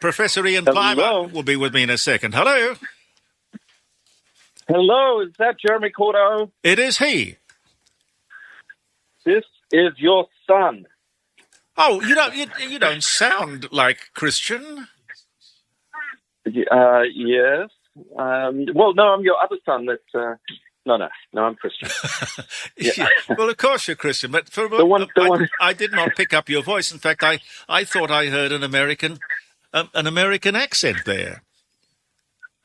Professor Ian Hello. Plimer will be with me in a second. Hello. Hello, is that Jeremy Cordeaux? It is he. This is your son. Oh, you don't sound like Christian. Yes. Well, no, I'm your other son. No, I'm Christian. Yeah. Well, of course you're Christian, but I did not pick up your voice. In fact, I thought I heard an American accent there.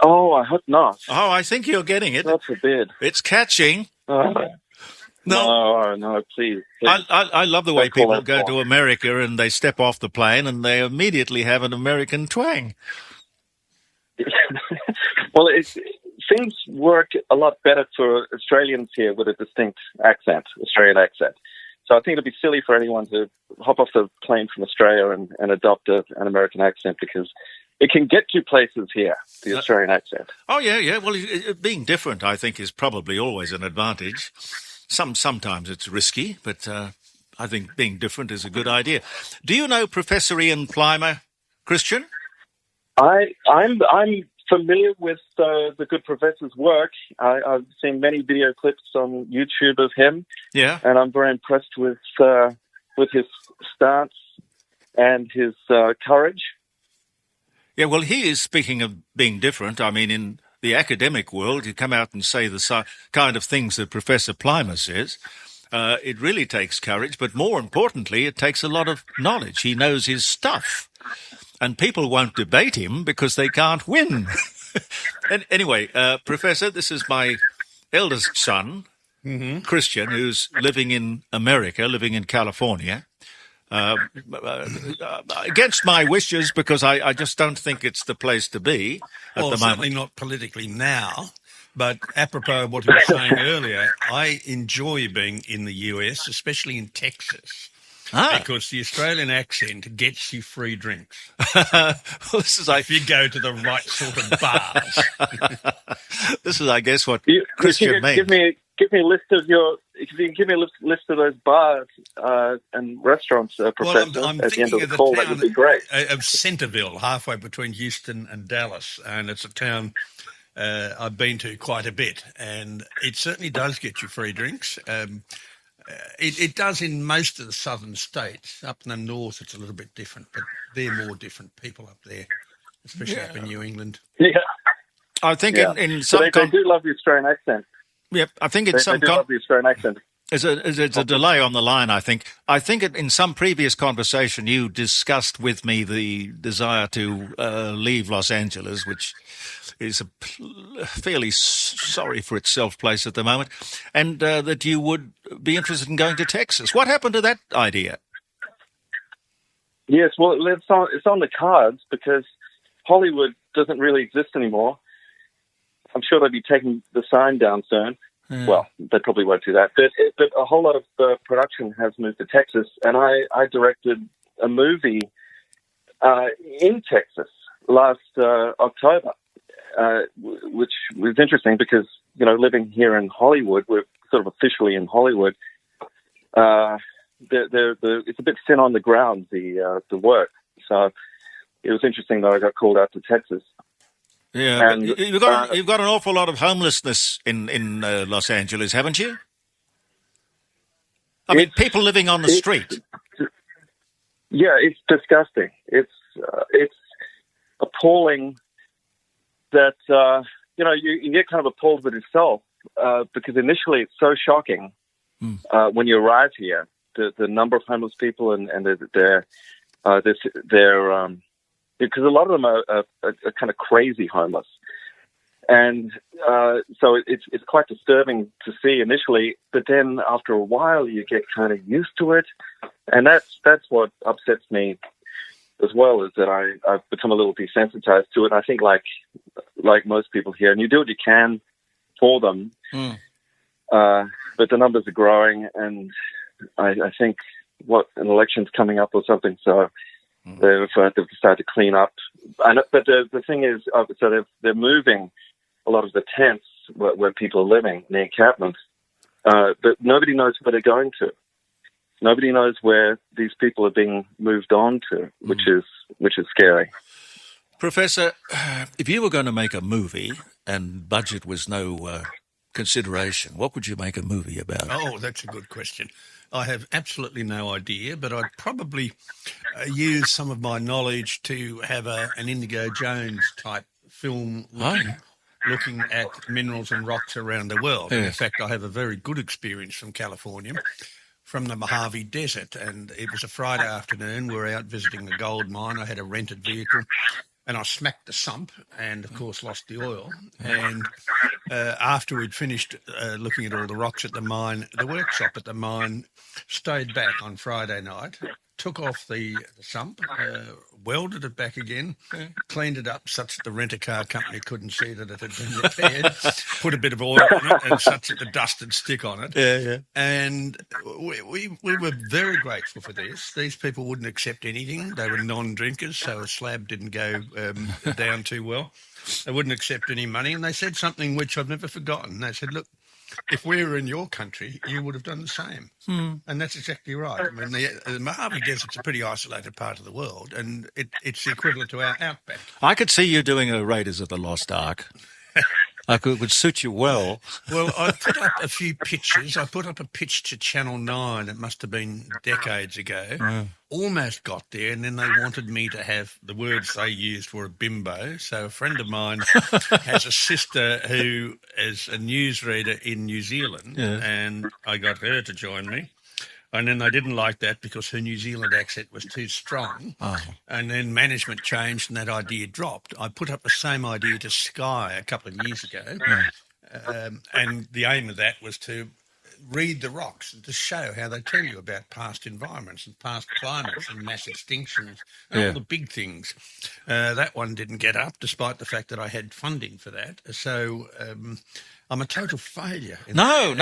Oh, I hope not. Oh, I think you're getting it. God forbid. It's catching. No, please. I love the way people go to America and they step off the plane and they immediately have an American twang. Well, things work a lot better for Australians here with a distinct accent, Australian accent. So I think it'd be silly for anyone to hop off the plane from Australia and adopt an American accent, because it can get to places here, the Australian accent. Oh, yeah. Well, being different, I think, is probably always an advantage. Sometimes it's risky, but I think being different is a good idea. Do you know Professor Ian Plimer, Christian? I'm familiar with the good professor's work. I've seen many video clips on YouTube of him. Yeah. And I'm very impressed with his stance and his courage. Yeah, well, he is speaking of being different. I mean, in the academic world, you come out and say the kind of things that Professor Plimer says. It really takes courage, but more importantly, it takes a lot of knowledge. He knows his stuff. And people won't debate him because they can't win. And anyway, Professor, this is my eldest son, Christian, who's living in America, living in California. Against my wishes, because I just don't think it's the place to be at the moment. Certainly not politically now, but apropos of what you were saying earlier, I enjoy being in the US, especially in Texas, because the Australian accent gets you free drinks. Well, this is if you go to the right sort of bars. This is, I guess, what Christian means. Give me a list of if you can give me a list of those bars and restaurants, Professor, well, I'm at the end of thinking the call, that would be great. Of Centerville, halfway between Houston and Dallas, and it's a town I've been to quite a bit, and it certainly does get you free drinks. It does in most of the southern states. Up in the north, it's a little bit different, but they're more different people up there, especially up in New England. Yeah. I think in some... They do love the Australian accent. Yeah, I think in some... They do love the Australian accent. There's a delay on the line, I think. I think in some previous conversation you discussed with me the desire to leave Los Angeles, which is a fairly sorry for itself place at the moment, and that you would be interested in going to Texas. What happened to that idea? Yes, well, it's on the cards because Hollywood doesn't really exist anymore. I'm sure they'll be taking the sign down soon. Yeah. Well, they probably won't do that. But a whole lot of production has moved to Texas, and I directed a movie in Texas last October, which was interesting because, living here in Hollywood, we're sort of officially in Hollywood. It's a bit thin on the ground, the work. So it was interesting that I got called out to Texas. Yeah, and you've got an awful lot of homelessness in Los Angeles, haven't you? I mean, people living on the street. Yeah, it's disgusting. It's appalling that you get kind of appalled with yourself because initially it's so shocking when you arrive here, the number of homeless people and their because a lot of them are kind of crazy homeless. And so it's quite disturbing to see initially, but then after a while you get kind of used to it. And that's what upsets me as well, is that I've become a little desensitized to it. I think like most people here, and you do what you can for them, but the numbers are growing, and I think an election's coming up or something, so they've decided to clean up. But the thing is, so they're moving a lot of the tents where people are living, the encampments, but nobody knows where they're going to. Nobody knows where these people are being moved on to, which is scary. Professor, if you were going to make a movie and budget was no consideration, what would you make a movie about? Oh, that's a good question. I have absolutely no idea, but I'd probably use some of my knowledge to have an Indigo Jones type film looking at minerals and rocks around the world. Yes. And in fact, I have a very good experience from California, from the Mojave Desert. And it was a Friday afternoon. We were out visiting a gold mine. I had a rented vehicle. And I smacked the sump and, of course, lost the oil. And after we'd finished looking at all the rocks at the mine, the workshop at the mine stayed back on Friday night, took off the sump, welded it back again, cleaned it up such that the rent-a-car company couldn't see that it had been repaired, put a bit of oil on it and such that the dust would stick on it. Yeah. And we were very grateful for this. These people wouldn't accept anything. They were non-drinkers, so a slab didn't go down too well. They wouldn't accept any money. And they said something which I've never forgotten. They said, look, if we were in your country, you would have done the same. And that's exactly right. I mean, the Mojave Desert's a pretty isolated part of the world, and it's the equivalent to our outback. I could see you doing a Raiders of the Lost Ark. It would suit you well. Well, I put up a few pitches. I put up a pitch to Channel 9. It must have been decades ago. Almost got there, and then they wanted me to have the words they used were a bimbo. So a friend of mine has a sister who is a newsreader in New Zealand, and I got her to join me. And then they didn't like that because her New Zealand accent was too strong. And then management changed and that idea dropped. I put up the same idea to Sky a couple of years ago. And the aim of that was to read the rocks and to show how they tell you about past environments and past climates and mass extinctions and all the big things. That one didn't get up, despite the fact that I had funding for that. So I'm a total failure. No.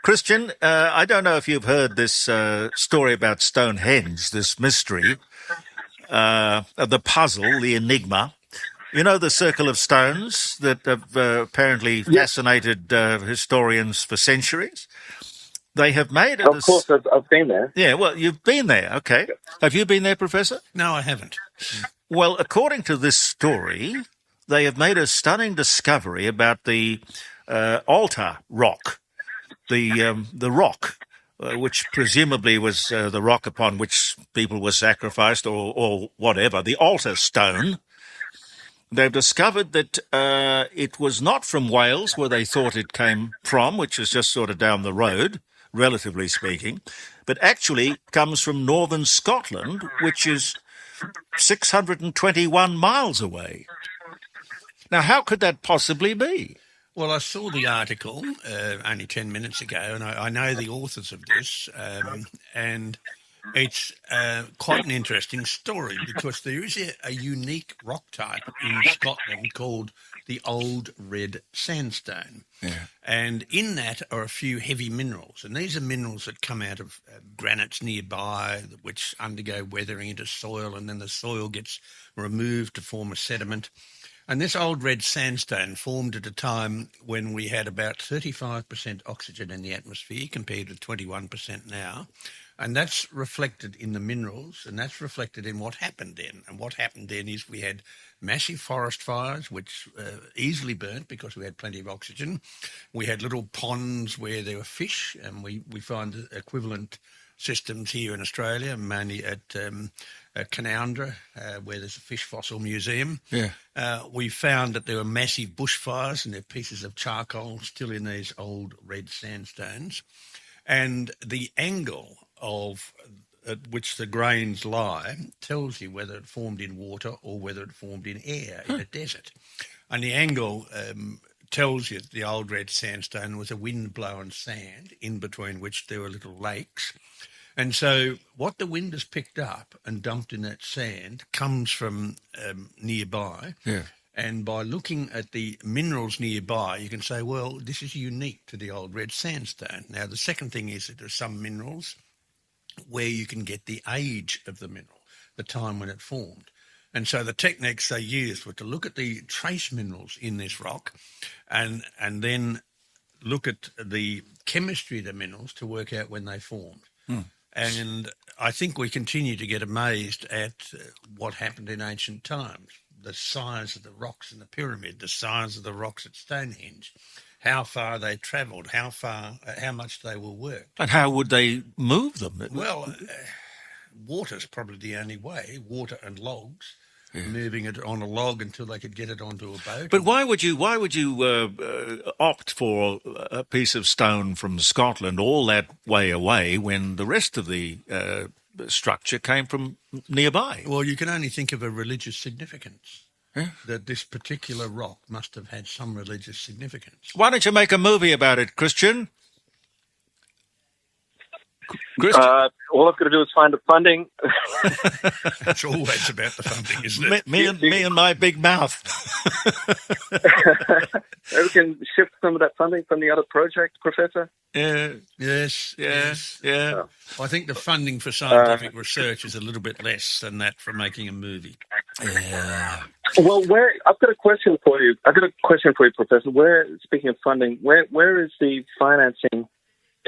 Christian, I don't know if you've heard this story about Stonehenge, this mystery, the puzzle, the enigma. You know the circle of stones that have apparently fascinated historians for centuries? They have made it. Of course, I've been there. Yeah, well, you've been there, okay. Have you been there, Professor? No, I haven't. Well, according to this story, they have made a stunning discovery about the altar rock, the rock, which presumably was the rock upon which people were sacrificed or whatever, the altar stone. They've discovered that it was not from Wales, where they thought it came from, which is just sort of down the road, relatively speaking, but actually comes from northern Scotland, which is 621 miles away. Now, how could that possibly be? Well, I saw the article only 10 minutes ago, and I know the authors of this, and it's quite an interesting story because there is a unique rock type in Scotland called the Old Red Sandstone. And in that are a few heavy minerals. And these are minerals that come out of granites nearby, which undergo weathering into soil, and then the soil gets removed to form a sediment. And this Old Red Sandstone formed at a time when we had about 35% oxygen in the atmosphere compared with 21% now. And that's reflected in the minerals, and that's reflected in what happened then. And what happened then is we had massive forest fires, which easily burnt because we had plenty of oxygen. We had little ponds where there were fish, and we find equivalent systems here in Australia, mainly at Canowindra, where there's a fish fossil museum. We found that there were massive bushfires, and there are pieces of charcoal still in these old red sandstones. And the angle of at which the grains lie tells you whether it formed in water or whether it formed in air in a desert. And the angle tells you that the old red sandstone was a wind-blown sand in between which there were little lakes. And so what the wind has picked up and dumped in that sand comes from nearby. And by looking at the minerals nearby, you can say, well, this is unique to the old red sandstone. Now, the second thing is that there are some minerals where you can get the age of the mineral, the time when it formed. And so the techniques they used were to look at the trace minerals in this rock and then look at the chemistry of the minerals to work out when they formed. And I think we continue to get amazed at what happened in ancient times. The size of the rocks in the pyramid, the size of the rocks at Stonehenge, how far they travelled, how much they were worked. And how would they move them? Well, water's probably the only way, water and logs, moving it on a log until they could get it onto a boat. But why would you opt for a piece of stone from Scotland all that way away when the rest of the structure came from nearby? Well, you can only think of a religious significance. That this particular rock must have had some religious significance. Why don't you make a movie about it, Christian? All I've got to do is find the funding. It's always about the funding, isn't it? Me and my big mouth. We can shift some of that funding from the other project, Professor. Yes. Yeah. I think the funding for scientific research is a little bit less than that for making a movie. Yeah. Well, I've got a question for you. Professor. Speaking of funding, where is the financing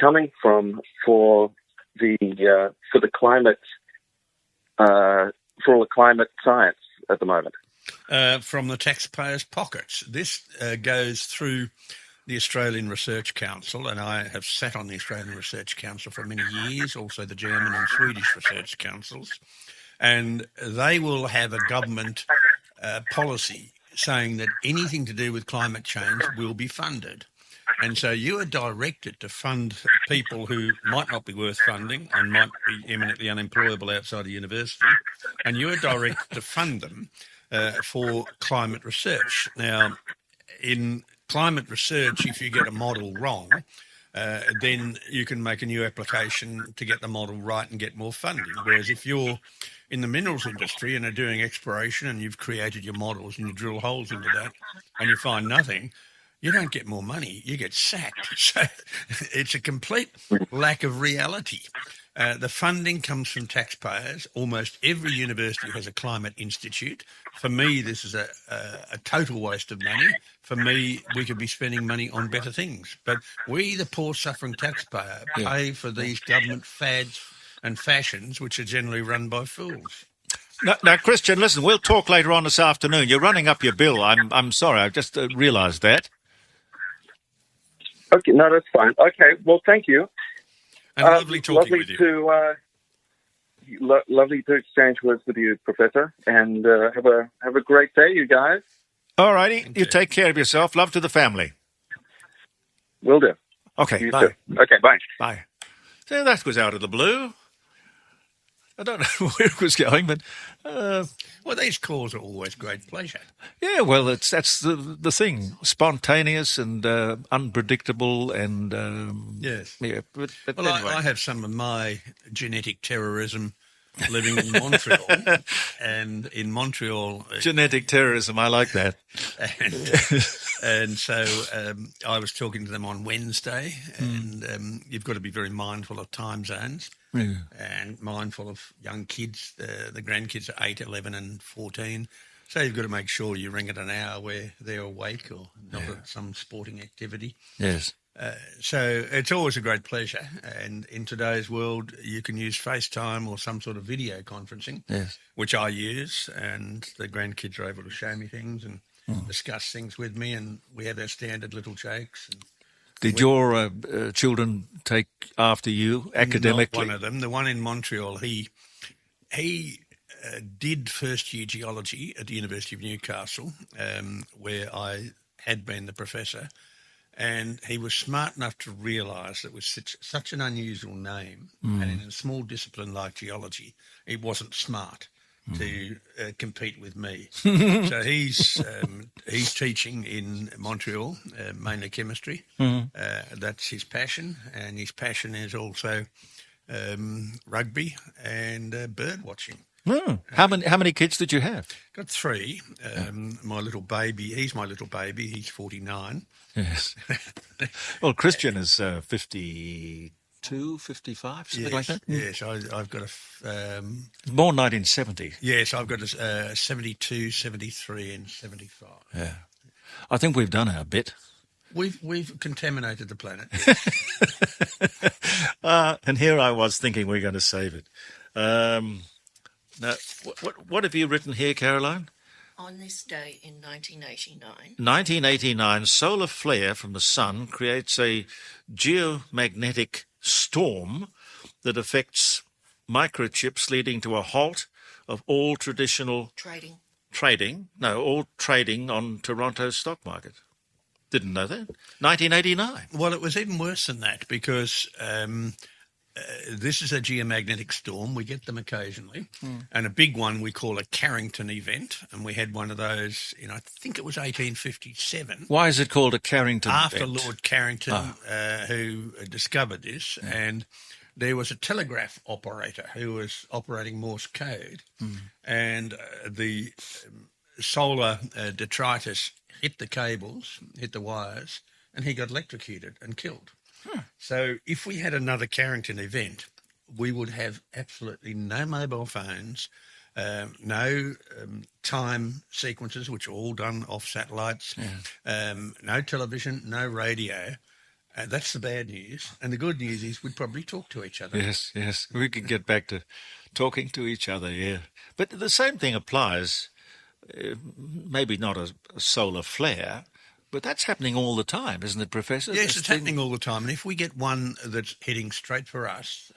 coming from for the climate for all the climate science at the moment? From the taxpayers' pockets. This goes through the Australian Research Council, and I have sat on the Australian Research Council for many years, also the German and Swedish Research Councils, and they will have a government policy saying that anything to do with climate change will be funded. And so you are directed to fund people who might not be worth funding and might be eminently unemployable outside a university, and you are directed to fund them for climate research. Now, in climate research, if you get a model wrong, then you can make a new application to get the model right and get more funding. Whereas if you're in the minerals industry and are doing exploration and you've created your models and you drill holes into that and you find nothing, you don't get more money, you get sacked. So it's a complete lack of reality. The funding comes from taxpayers. Almost every university has a climate institute. For me, this is a total waste of money. For me, we could be spending money on better things. But we, the poor suffering taxpayer, pay for these government fads and fashions, which are generally run by fools. Now, Christian, listen, we'll talk later on this afternoon. You're running up your bill. I'm sorry, I just realised that. Okay, no, that's fine. Okay, well, thank you. And lovely talking with you. Lovely to exchange words with you, Professor, and have a great day, you guys. All righty, you take care of yourself. Love to the family. Will do. Okay, You bye. too. Okay, bye. Bye. So that was out of the blue. I don't know where it was going, but Well, these calls are always great pleasure. yeah, well, that's the thing, spontaneous and unpredictable, and Yes. yeah. But Well, anyway. I have some of my genetic terrorism living in Montreal, and in Montreal, Genetic terrorism, I like that. and so I was talking to them on Wednesday, and you've got to be very mindful of time zones. Yeah. And mindful of young kids. The grandkids are 8, 11 and 14. So you've got to make sure you ring at an hour where they're awake or not at some sporting activity. Yes. So it's always a great pleasure. And in today's world, you can use FaceTime or some sort of video conferencing, Yes. which I use. And the grandkids are able to show me things and discuss things with me. And we have our standard little jokes. And Did your children take after you academically? Not one of them. The one in Montreal, he did first-year geology at the University of Newcastle, where I had been the professor, and he was smart enough to realise that it was such an unusual name, and in a small discipline like geology, it wasn't smart to compete with me. So he's teaching in Montreal, mainly chemistry. That's his passion, and his passion is also rugby and bird watching. How many kids did you have? Got 3. My little baby, he's my little baby. He's 49. Yes. Well, Christian is 52, 55, something like that. Yes, I've got Born 1970. Yes, I've got a 72, 73 and 75. Yeah. I think we've done our bit. We've contaminated the planet. And here I was thinking we're going to save it. Now, what have you written here, Caroline? On this day in 1989. 1989, solar flare from the sun creates a geomagnetic storm that affects microchips, leading to a halt of all traditional all trading on Toronto's stock market. Didn't know that. 1989. Well, it was even worse than that because this is a geomagnetic storm. We get them occasionally. And a big one we call a Carrington event. And we had one of those in, I think it was 1857. Why is it called a Carrington After event? Lord Carrington, who discovered this. Yeah. And there was a telegraph operator who was operating Morse code. And the solar detritus hit the cables, hit the wires, and he got electrocuted and killed. So if we had another Carrington event, we would have absolutely no mobile phones, no time sequences, which are all done off satellites, no television, no radio. That's the bad news. And the good news is we'd probably talk to each other. Yes. We could get back to talking to each other, yeah. But the same thing applies, maybe not a solar flare, but that's happening all the time, isn't it, Professor? Yes, it's happening all the time. And if we get one that's heading straight for us,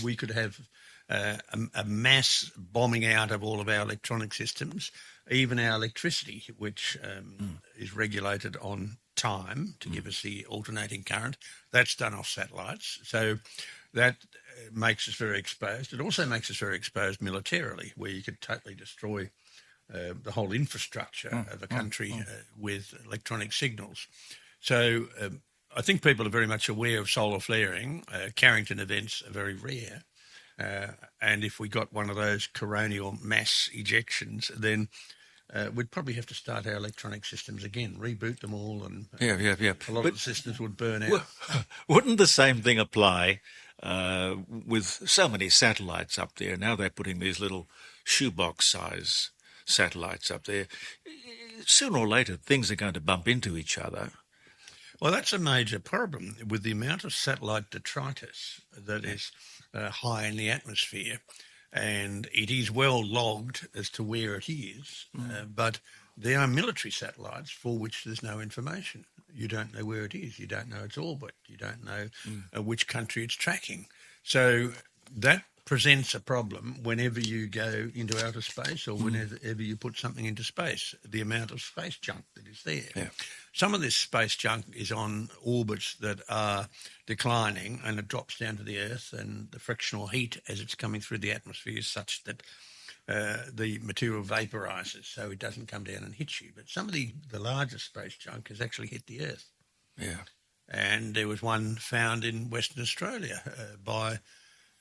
we could have a mass bombing out of all of our electronic systems, even our electricity, which is regulated on time to give us the alternating current. That's done off satellites. So that makes us very exposed. It also makes us very exposed militarily, where you could totally destroy the whole infrastructure of a country with electronic signals. So I think people are very much aware of solar flaring. Carrington events are very rare. And if we got one of those coronial mass ejections, then we'd probably have to start our electronic systems again, reboot them all, and a lot of the systems would burn out. Wouldn't the same thing apply with so many satellites up there? Now they're putting these little shoebox size satellites up there. Sooner or later, things are going to bump into each other. Well, that's a major problem with the amount of satellite detritus that is high in the atmosphere. And it is well logged as to where it is, but there are military satellites for which there's no information. You don't know where it is. You don't know its orbit. You don't know which country it's tracking. So that presents a problem whenever you go into outer space or whenever you put something into space, the amount of space junk that is there. Yeah. Some of this space junk is on orbits that are declining and it drops down to the Earth, and the frictional heat as it's coming through the atmosphere is such that the material vaporizes, so it doesn't come down and hit you. But some of the larger space junk has actually hit the Earth. Yeah. And there was one found in Western Australia by...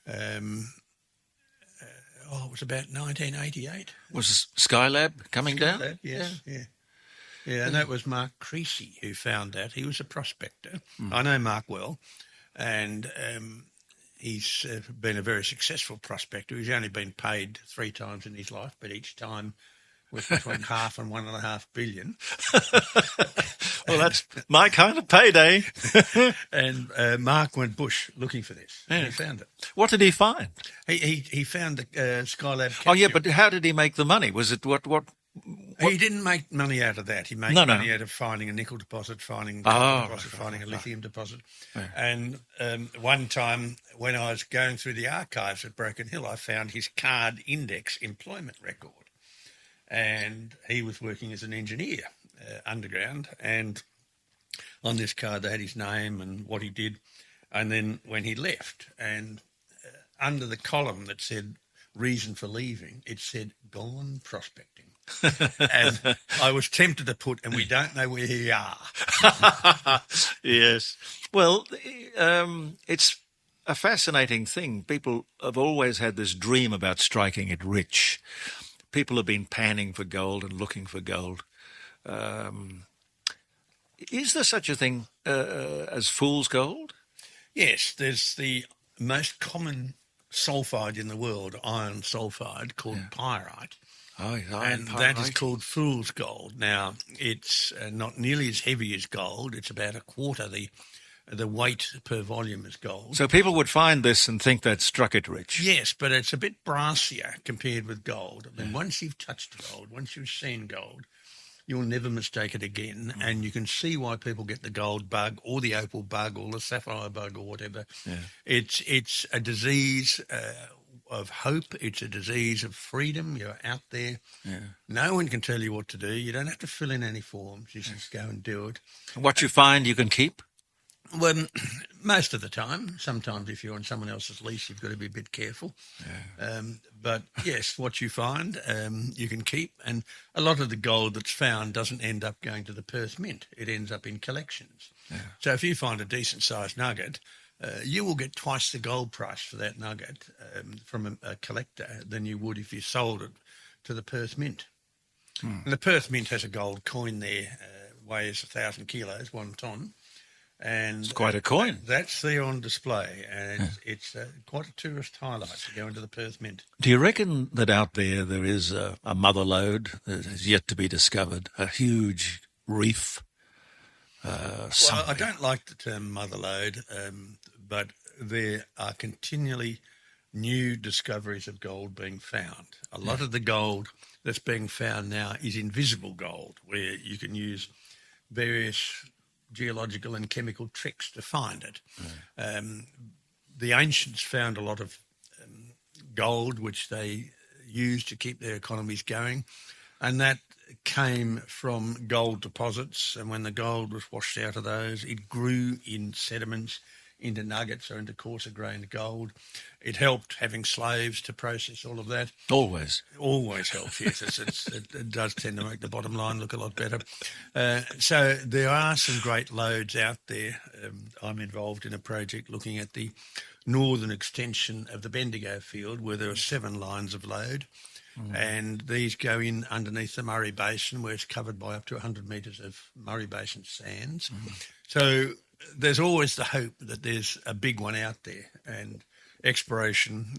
it was about 1988. Was Skylab coming down? Skylab, yes, yeah. And that was Mark Creasy who found that. He was a prospector. I know Mark well, and he's been a very successful prospector. He's only been paid 3 times in his life, but each time was between half and 1.5 billion. Well, that's my kind of payday. And Mark went bush looking for this, and he found it. What did he find? He found the Skylab capsule. Oh, yeah, but how did he make the money? Was it what? He didn't make money out of that. He made money out of finding a nickel deposit, finding a copper deposit, finding a lithium deposit. Yeah. And one time when I was going through the archives at Broken Hill, I found his card index employment record. And he was working as an engineer underground, and on this card they had his name and what he did, and then when he left, and under the column that said reason for leaving, it said gone prospecting. And I was tempted to put, and we don't know where he are. Yes. Well, it's a fascinating thing. People have always had this dream about striking it rich. People have been panning for gold and looking for gold. Is there such a thing as fool's gold? Yes, there's the most common sulfide in the world, iron sulfide, called pyrite. Oh, and that is called fool's gold. Now, it's not nearly as heavy as gold. It's about a quarter the weight per volume as gold. So people would find this and think that struck it rich. Yes, but it's a bit brassier compared with gold. I mean, once you've touched gold, once you've seen gold, you'll never mistake it again. And you can see why people get the gold bug or the opal bug or the sapphire bug or whatever. Yeah. It's a disease of hope. It's a disease of freedom. You're out there. Yeah. No one can tell you what to do. You don't have to fill in any forms. You just go and do it. What you find you can keep? Well, most of the time. Sometimes if you're on someone else's lease, you've got to be a bit careful. Yeah. But yes, what you find you can keep. And a lot of the gold that's found doesn't end up going to the Perth Mint. It ends up in collections. Yeah. So if you find a decent-sized nugget, you will get twice the gold price for that nugget from a collector than you would if you sold it to the Perth Mint. And the Perth Mint has a gold coin there, weighs 1,000 kilos, 1 tonne. And it's quite a coin. That's there on display, and it's quite a tourist highlight to go into the Perth Mint. Do you reckon that out there is a mother lode that is yet to be discovered, a huge reef? Well, I don't like the term mother lode, but there are continually new discoveries of gold being found. A lot of the gold that's being found now is invisible gold, where you can use various geological and chemical tricks to find it. The ancients found a lot of gold which they used to keep their economies going, and that came from gold deposits, and when the gold was washed out of those, it grew in sediments into nuggets or into coarser grained gold. It helped having slaves to process all of that. Always helps, yes. It does tend to make the bottom line look a lot better. So there are some great lodes out there. I'm involved in a project looking at the northern extension of the Bendigo field, where there are 7 lines of lode. And these go in underneath the Murray Basin, where it's covered by up to 100 metres of Murray Basin sands. So there's always the hope that there's a big one out there, and exploration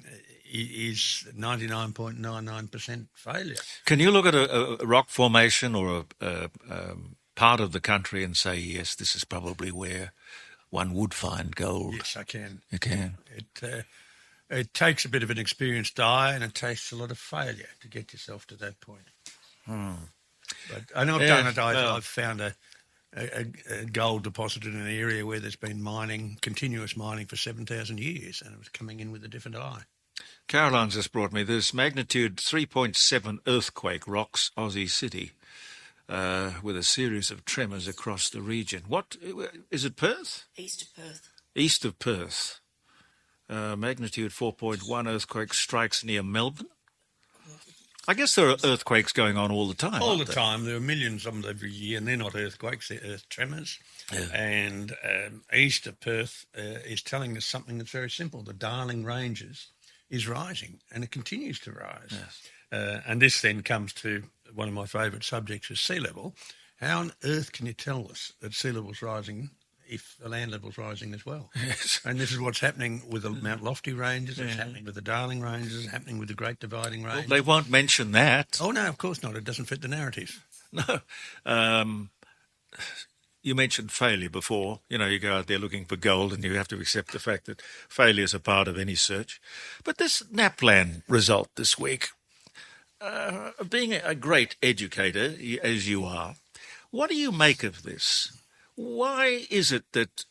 is 99.99% failure. Can you look at a rock formation or a part of the country and say, yes, this is probably where one would find gold? Yes, I can. You can? It takes a bit of an experienced eye, and it takes a lot of failure to get yourself to that point. But I know I've done it. I've found a gold deposit in an area where there's been continuous mining for 7,000 years, and it was coming in with a different eye. Caroline's just brought me this magnitude 3.7 earthquake rocks Aussie City with a series of tremors across the region. What is it, Perth? East of Perth. East of Perth. Magnitude 4.1 earthquake strikes near Melbourne. I guess there are earthquakes going on all the time. All the time. There are millions of them every year, and they're not earthquakes, they're earth tremors. Yeah. And east of Perth is telling us something that's very simple. The Darling Ranges is rising, and it continues to rise. Yes. And this then comes to one of my favourite subjects, is sea level. How on earth can you tell us that sea level's rising if the land level's rising as well? Yes. And this is what's happening with the Mount Lofty Ranges, it's happening with the Darling Ranges, it's happening with the Great Dividing Range. Well, they won't mention that. Oh, no, of course not. It doesn't fit the narrative. No. You mentioned failure before. You know, you go out there looking for gold and you have to accept the fact that failure is a part of any search. But this NAPLAN result this week, being a great educator, as you are, what do you make of this? Why is it that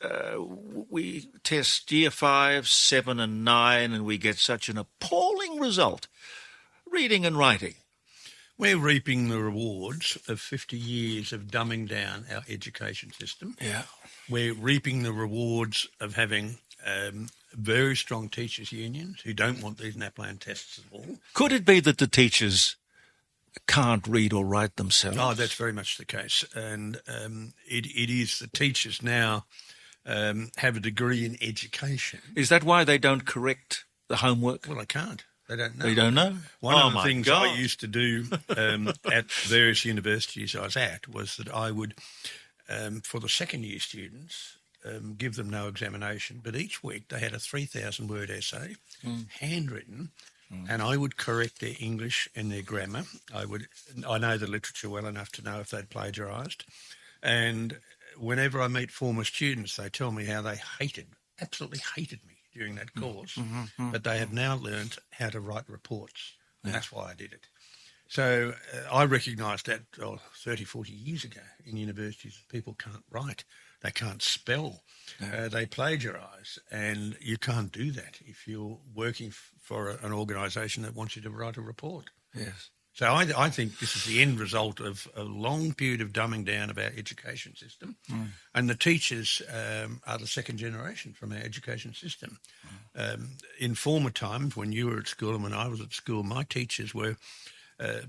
we test year 5, 7 and 9 and we get such an appalling result? Reading and writing. We're reaping the rewards of 50 years of dumbing down our education system. Yeah. We're reaping the rewards of having very strong teachers' unions who don't want these NAPLAN tests at all. Could it be that the teachers can't read or write themselves? Oh, that's very much the case. And it is the teachers now have a degree in education. Is that why they don't correct the homework? Well, they can't. They don't know. They don't know? One of the things I used to do at various universities I was at was that I would, for the second year students, give them no examination, but each week they had a 3,000-word essay, handwritten, and I would correct their English and their grammar. I know the literature well enough to know if they'd plagiarised. And whenever I meet former students, they tell me how they absolutely hated me during that course, but they have now learned how to write reports. And that's why I did it. So I recognised that 30, 40 years ago in universities, people can't write, they can't spell, they plagiarise, and you can't do that if you're working for an organisation that wants you to write a report. Yes. So I think this is the end result of a long period of dumbing down of our education system, and the teachers are the second generation from our education system. In former times, when you were at school and when I was at school, my teachers were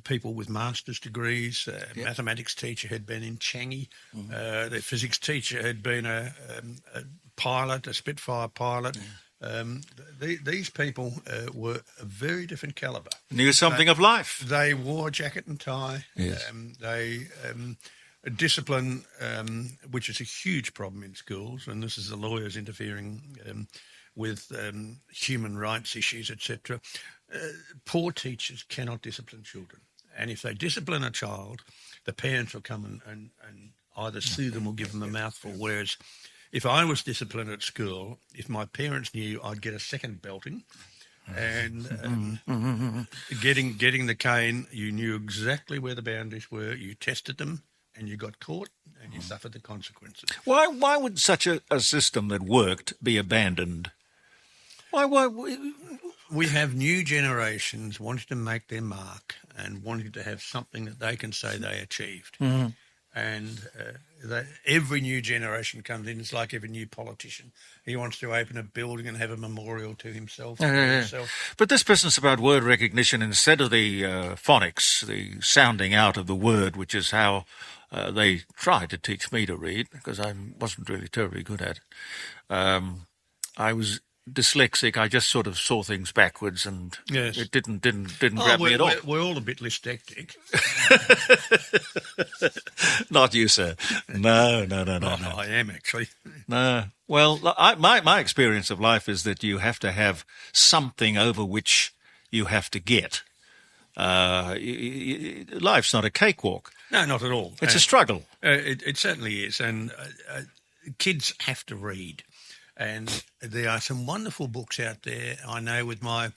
people with master's degrees. Mathematics teacher had been in Changi. Their physics teacher had been a pilot, a Spitfire pilot. These people were a very different calibre. Knew something of life. They wore jacket and tie. Yes. Discipline, which is a huge problem in schools, and this is the lawyers interfering with human rights issues, etc. Poor teachers cannot discipline children. And if they discipline a child, the parents will come and either sue them or give them a mouthful. Whereas if I was disciplined at school, if my parents knew, I'd get a second belting. And getting the cane, you knew exactly where the boundaries were, you tested them, and you got caught, and you suffered the consequences. Why would such a system that worked be abandoned? Why we have new generations wanting to make their mark and wanting to have something that they can say they achieved. And every new generation comes in, it's like every new politician. He wants to open a building and have a memorial to himself. But this business about word recognition, instead of the phonics, the sounding out of the word, which is how they tried to teach me to read, because I wasn't really terribly good at it. I was dyslexic. I just sort of saw things backwards, and it didn't grab me at all. We're all a bit dyslexic. Not you, sir. No. I am actually. No. Well, my experience of life is that you have to have something over which you have to get. Life's not a cakewalk. No, not at all. It's a struggle. It certainly is, and kids have to read. And there are some wonderful books out there. I know with my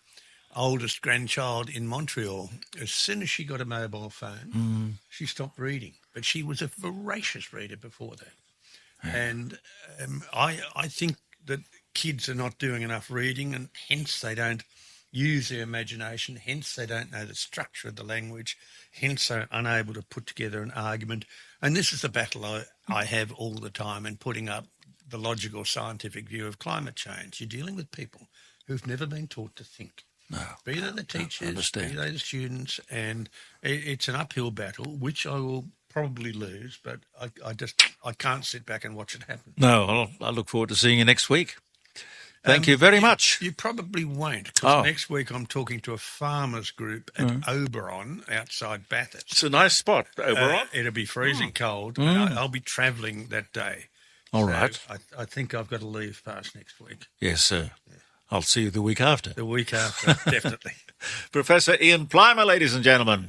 oldest grandchild in Montreal, as soon as she got a mobile phone, she stopped reading. But she was a voracious reader before that. And I think that kids are not doing enough reading, and hence they don't use their imagination, hence they don't know the structure of the language, hence they're unable to put together an argument. And this is the battle I have all the time in putting up the logical scientific view of climate change. You're dealing with people who've never been taught to think. Be they the teachers, be they the students, and it's an uphill battle, which I will probably lose, but I can't sit back and watch it happen. No, I look forward to seeing you next week. Thank you very much. You probably won't, because next week I'm talking to a farmers group at Oberon outside Bathurst. It's a nice spot, Oberon. It'll be freezing cold, and I'll be travelling that day. All right. I think I've got to leave past next week. Yes, sir. Yeah. I'll see you the week after. The week after, definitely. Professor Ian Plimer, ladies and gentlemen.